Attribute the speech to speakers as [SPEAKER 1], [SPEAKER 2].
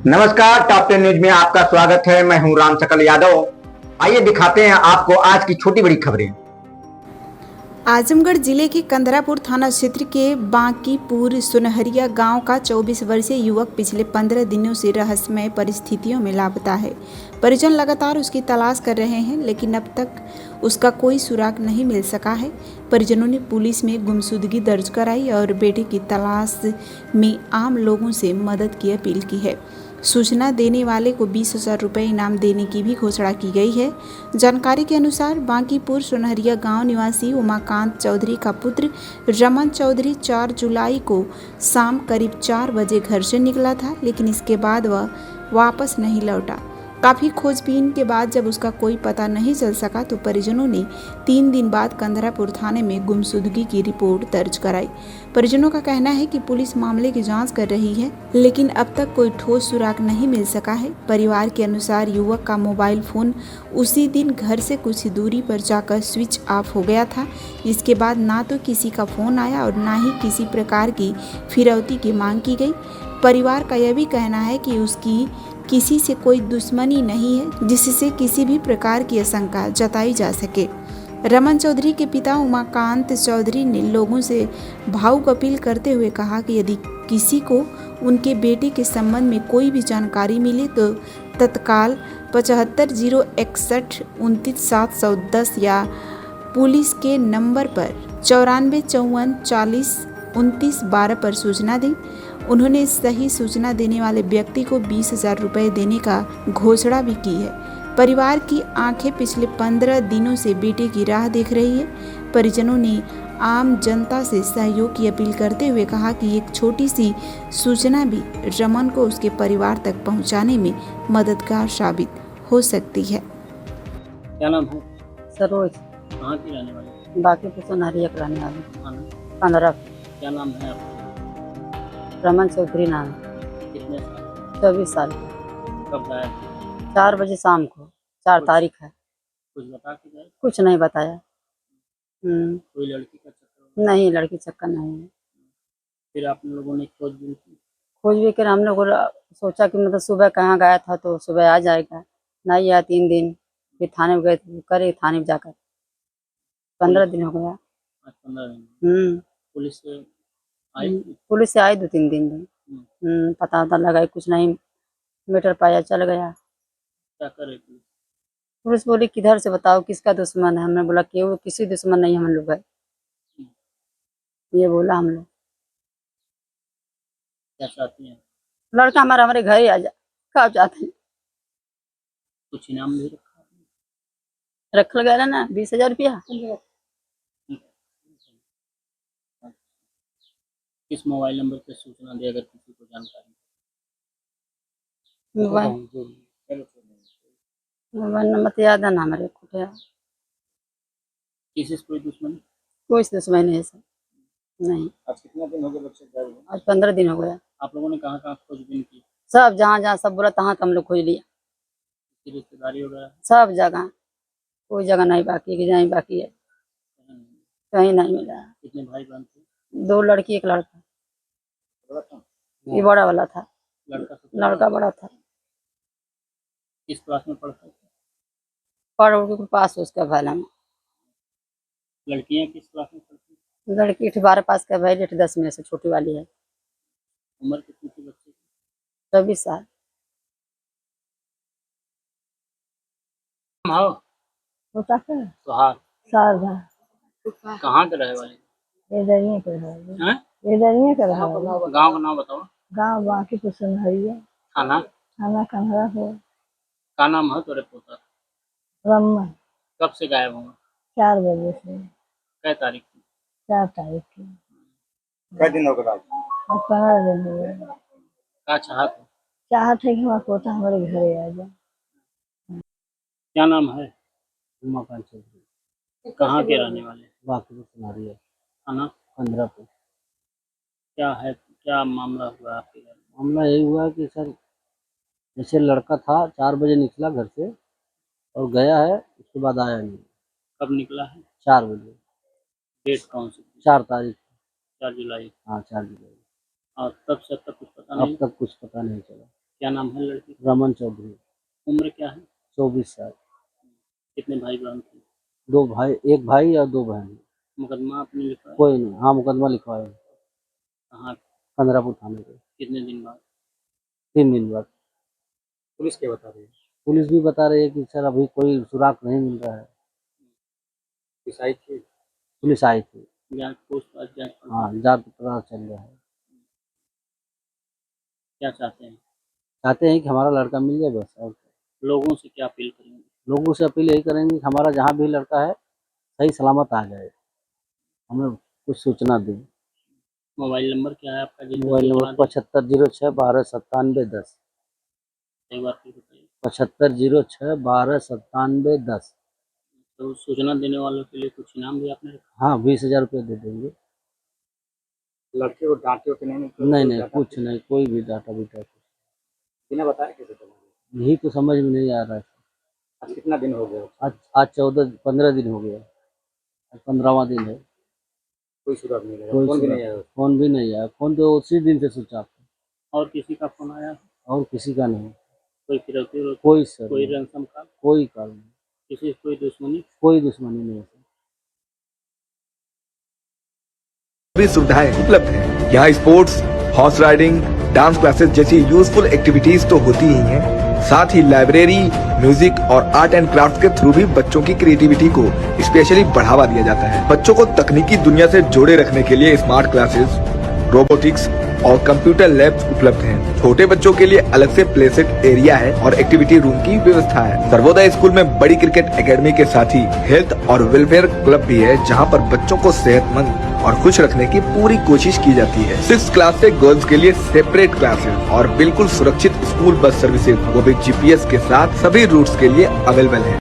[SPEAKER 1] नमस्कार, top 10 news में आपका स्वागत है। मैं हूं राम सकल यादव। आइए दिखाते हैं आपको आज की छोटी बड़ी खबरें।
[SPEAKER 2] आजमगढ़ जिले के कंदरापुर थाना क्षेत्र के बांकीपुर सुनहरिया गांव का 24 वर्षीय युवक पिछले 15 दिनों से रहस्यमय परिस्थितियों में लापता है। परिजन लगातार उसकी तलाश कर रहे हैं, लेकिन अब तक उसका कोई सुराग नहीं मिल सका है। परिजनों ने पुलिस में गुमशुदगी दर्ज कराई और बेटे की तलाश में आम लोगों से मदद की अपील की है। सूचना देने वाले को 20,000 रुपये इनाम देने की भी घोषणा की गई है। जानकारी के अनुसार बांकीपुर सुनहरिया गांव निवासी उमाकांत चौधरी का पुत्र रमन चौधरी 4 जुलाई को शाम करीब 4 बजे घर से निकला था, लेकिन इसके बाद वह वापस नहीं लौटा। काफ़ी खोजबीन के बाद जब उसका कोई पता नहीं चल सका तो परिजनों ने 3 दिन बाद कंदरापुर थाने में गुमशुदगी की रिपोर्ट दर्ज कराई। परिजनों का कहना है कि पुलिस मामले की जांच कर रही है, लेकिन अब तक कोई ठोस सुराग नहीं मिल सका है। परिवार के अनुसार युवक का मोबाइल फोन उसी दिन घर से कुछ दूरी पर जाकर स्विच ऑफ हो गया था। इसके बाद ना तो किसी का फोन आया और ना ही किसी प्रकार की फिरौती की मांग की गई। परिवार का यह भी कहना है कि उसकी किसी से कोई दुश्मनी नहीं है जिससे किसी भी प्रकार की आशंका जताई जा सके। रमन चौधरी के पिता उमाकांत चौधरी ने लोगों से भावुक अपील करते हुए कहा कि यदि किसी को उनके बेटे के संबंध में कोई भी जानकारी मिले तो तत्काल 75 061 29 710 या पुलिस के नंबर पर 94 54 40 29 12 पर सूचना दें। उन्होंने सही सूचना देने वाले व्यक्ति को 20,000 रुपये देने का घोषणा भी की है। परिवार की आंखें पिछले 15 दिनों से बेटे की राह देख रही है। परिजनों ने आम जनता से सहयोग की अपील करते हुए कहा कि एक छोटी सी सूचना भी रमन को उसके परिवार तक पहुंचाने में मददगार साबित हो सकती है।
[SPEAKER 3] क्या नाम है?
[SPEAKER 4] सरोज।
[SPEAKER 3] कहाँ की रहने वाली?
[SPEAKER 4] बाकी तो सुनहरिया के रहने वाले।
[SPEAKER 3] खाना
[SPEAKER 4] 15।
[SPEAKER 3] क्या नाम है आपका?
[SPEAKER 4] रमन चौधरी नाम।
[SPEAKER 3] कितने साल?
[SPEAKER 4] 24 साल।
[SPEAKER 3] कब गायब थे?
[SPEAKER 4] 4 बजे शाम को, 4 तारीख है।
[SPEAKER 3] कुछ बता के गए?
[SPEAKER 4] कुछ नहीं बताया।
[SPEAKER 3] कोई लड़की का चक्कर?
[SPEAKER 4] नहीं, लड़की चक्कर नहीं है।
[SPEAKER 3] फिर आप लोगों ने खोजबीन की?
[SPEAKER 4] खोज भी कर हम लोग सोचा कि मतलब सुबह कहाँ गया था तो सुबह आ जाएगा। नहीं आया 3 दिन। फिर थाने में गए करे थाने में जाकर 15 दिन हो गया।
[SPEAKER 3] आज 15 दिन पुलिस से आई?
[SPEAKER 4] पुलिस से आई 2-3 दिन में। पता लगा कुछ नहीं मीटर पाया, चल गया।
[SPEAKER 3] क्या करे पुलिस?
[SPEAKER 4] पुलिस बोली किधर से बताओ किसका दुश्मन है। हमने बोला कि वो किसी दुश्मन नहीं, हम लोग है, ये बोला हम लोग।
[SPEAKER 3] क्या चाहती हैं?
[SPEAKER 4] लड़का हमारा हमारे घर ही आ जा। कब चाहते हैं?
[SPEAKER 3] कुछ इनाम भी रखा?
[SPEAKER 4] रख गया ना 20,000 रुपया।
[SPEAKER 3] किस मोबाइल नंबर पे सूचना दे अगर किसी को जानकारी?
[SPEAKER 4] मोबाइल नंबर तो याद है ना हमारे कुटिया।
[SPEAKER 3] किसी से कोई दुश्मनी?
[SPEAKER 4] कोई दुश्मन नहीं है सर, नहीं।
[SPEAKER 3] आज कितना दिन हो गए बच्चे गायब हुए?
[SPEAKER 4] आज 15 दिन हो गया।
[SPEAKER 3] आप लोगों ने कहाँ कहाँ खोजबीन की?
[SPEAKER 4] सब जहाँ जहाँ सब बोला तहाँ हम लोग खोज लिया।
[SPEAKER 3] किसी रिश्तेदारी वगैरह?
[SPEAKER 4] सब जगह, कोई जगह नहीं बाकी कि जहाँ बाकी है, कहीं नहीं मिला।
[SPEAKER 3] कितने भाई बहन थे?
[SPEAKER 4] 2 लड़की 1 लड़का।
[SPEAKER 3] बड़ा था?
[SPEAKER 4] ये बड़ा वाला था।
[SPEAKER 3] लड़का
[SPEAKER 4] बड़ा था।
[SPEAKER 3] किस क्लास में पढ़ता था?
[SPEAKER 4] पढ़ के पास उसका भला में।
[SPEAKER 3] लड़कियां किस क्लास में पढ़ती?
[SPEAKER 4] लड़की 12 पास का भाई, 10 में से छोटी वाली है।
[SPEAKER 3] उम्र कितनी थी बच्चे की?
[SPEAKER 4] 24 साल। होता है
[SPEAKER 3] सुहाग।
[SPEAKER 4] शारदा।
[SPEAKER 3] कहाँ के रहे वाले?
[SPEAKER 4] इधर के
[SPEAKER 3] हैं?
[SPEAKER 4] रहा है।
[SPEAKER 3] गांव का नाम बताओ।
[SPEAKER 4] गाँव बाकी तो सुनहरिया।
[SPEAKER 3] थाना?
[SPEAKER 4] थाना कंधरा हो।
[SPEAKER 3] का नाम है तोरे पोता?
[SPEAKER 4] रमन।
[SPEAKER 3] कब से गायब हुआ?
[SPEAKER 4] 4 बजे से।
[SPEAKER 3] कै तारीख की?
[SPEAKER 4] 4 तारीख की।
[SPEAKER 1] कै दिन हो गए?
[SPEAKER 4] आज 15 दिन हो गए।
[SPEAKER 3] का चाहत है?
[SPEAKER 4] चाहत है कि हमारा पोता हमारे घरे आ जाए।
[SPEAKER 3] क्या नाम है? उमाकांत चौधरी। कहाँ के रहने वाले?
[SPEAKER 5] बाकी सुनहरिया
[SPEAKER 3] थाना?
[SPEAKER 5] कंदरापुर।
[SPEAKER 3] क्या है, क्या मामला हुआ आपके घर में?
[SPEAKER 5] मामला यही हुआ कि सर जैसे लड़का था 4 बजे निकला घर से और गया है, उसके बाद आया नहीं।
[SPEAKER 3] कब निकला है?
[SPEAKER 5] 4 बजे।
[SPEAKER 3] डेट कौन सी थी?
[SPEAKER 5] 4 तारीख।
[SPEAKER 3] 4 जुलाई।
[SPEAKER 5] हाँ 4 जुलाई।
[SPEAKER 3] और तब से अब तक कुछ पता
[SPEAKER 5] अब
[SPEAKER 3] नहीं?
[SPEAKER 5] तक कुछ पता नहीं चला।
[SPEAKER 3] क्या नाम है लड़की का?
[SPEAKER 5] रमन चौधरी,
[SPEAKER 3] उम्र क्या है?
[SPEAKER 5] 24 साल।
[SPEAKER 3] कितने भाई बहन थे?
[SPEAKER 5] 2 भाई, 1 भाई और 2 बहन।
[SPEAKER 3] मुकदमा आपने लिखा है?
[SPEAKER 5] कोई नहीं, हाँ मुकदमा लिखवाया
[SPEAKER 3] कहाँ?
[SPEAKER 5] पंद्रापुर थाने पे।
[SPEAKER 3] कितने दिन बाद?
[SPEAKER 5] 3 दिन बाद।
[SPEAKER 1] पुलिस क्या बता रही है?
[SPEAKER 5] पुलिस भी बता रही है कि सर अभी कोई सुराग नहीं मिल रहा है।
[SPEAKER 1] पुलिस आई थी?
[SPEAKER 5] पुलिस आई थी,
[SPEAKER 3] जांच पूछताछ जांच पड़ताल
[SPEAKER 5] हाँ जांच पता चल रहा है।
[SPEAKER 3] क्या चाहते हैं?
[SPEAKER 5] चाहते हैं कि हमारा लड़का मिल जाए बस, और क्या।
[SPEAKER 3] लोगों से क्या अपील करेंगे?
[SPEAKER 5] लोगों से अपील यही करेंगे कि हमारा जहाँ भी लड़का है सही सलामत आ जाए, हमें कुछ सूचना दें।
[SPEAKER 3] मोबाइल नंबर क्या है आपका? जिससे
[SPEAKER 5] मोबाइल
[SPEAKER 3] सूचना
[SPEAKER 5] नंबर
[SPEAKER 3] दें?
[SPEAKER 5] 7506129710।
[SPEAKER 3] एक बार फिर बताइए।
[SPEAKER 5] 7506129710।
[SPEAKER 3] तो सूचना देने वालों के लिए कुछ इनाम भी आपने रखा?
[SPEAKER 5] हाँ 20,000 रुपये दे देंगे।
[SPEAKER 1] लड़के को डांटे हो कि नहीं?
[SPEAKER 5] नहीं कुछ नहीं, कोई भी डाटा बीटा कुछ।
[SPEAKER 1] बिना बताया कैसे चला?
[SPEAKER 5] यही तो समझ में नहीं आ रहा है।
[SPEAKER 1] आज कितना दिन हो गया?
[SPEAKER 5] आज 15 दिन हो गया, आज 15वां दिन है।
[SPEAKER 1] कोई सुराग नहीं लगा?
[SPEAKER 5] कोई
[SPEAKER 1] फोन भी
[SPEAKER 5] सुराग-
[SPEAKER 1] नहीं आया?
[SPEAKER 5] फोन भी नहीं आया। फोन तो उसी दिन से स्विच ऑफ था,
[SPEAKER 3] और किसी का फोन आया?
[SPEAKER 5] और किसी का नहीं।
[SPEAKER 3] कोई फिरौती वरौती?
[SPEAKER 5] कोई सर
[SPEAKER 3] कोई
[SPEAKER 5] नहीं,
[SPEAKER 3] रंसम का?
[SPEAKER 5] कोई कारण नहीं,
[SPEAKER 3] किसी से कोई दुश्मनी?
[SPEAKER 5] कोई दुश्मनी नहीं है।
[SPEAKER 6] सभी सुविधाएं उपलब्ध हैं। यहाँ sports, horse riding, dance classes जैसी यूजफुल एक्टिविटीज तो होती ही हैं, साथ ही लाइब्रेरी, म्यूजिक और आर्ट एंड क्राफ्ट के थ्रू भी बच्चों की क्रिएटिविटी को स्पेशली बढ़ावा दिया जाता है। बच्चों को तकनीकी दुनिया से जोड़े रखने के लिए स्मार्ट क्लासेस, रोबोटिक्स और कंप्यूटर लैब्स उपलब्ध हैं। छोटे बच्चों के लिए अलग से प्ले सेट एरिया है और एक्टिविटी रूम की व्यवस्था है। सर्वोदय स्कूल में बड़ी क्रिकेट एकेडमी के साथ ही हेल्थ और वेलफेयर क्लब भी है, जहां पर बच्चों को सेहतमंद और खुश रखने की पूरी कोशिश की जाती है। 6th क्लास से गर्ल्स के लिए सेपरेट क्लासेस और बिल्कुल सुरक्षित स्कूल बस सर्विसेज, वो भी GPS के साथ सभी रूट्स के लिए अवेलेबल है।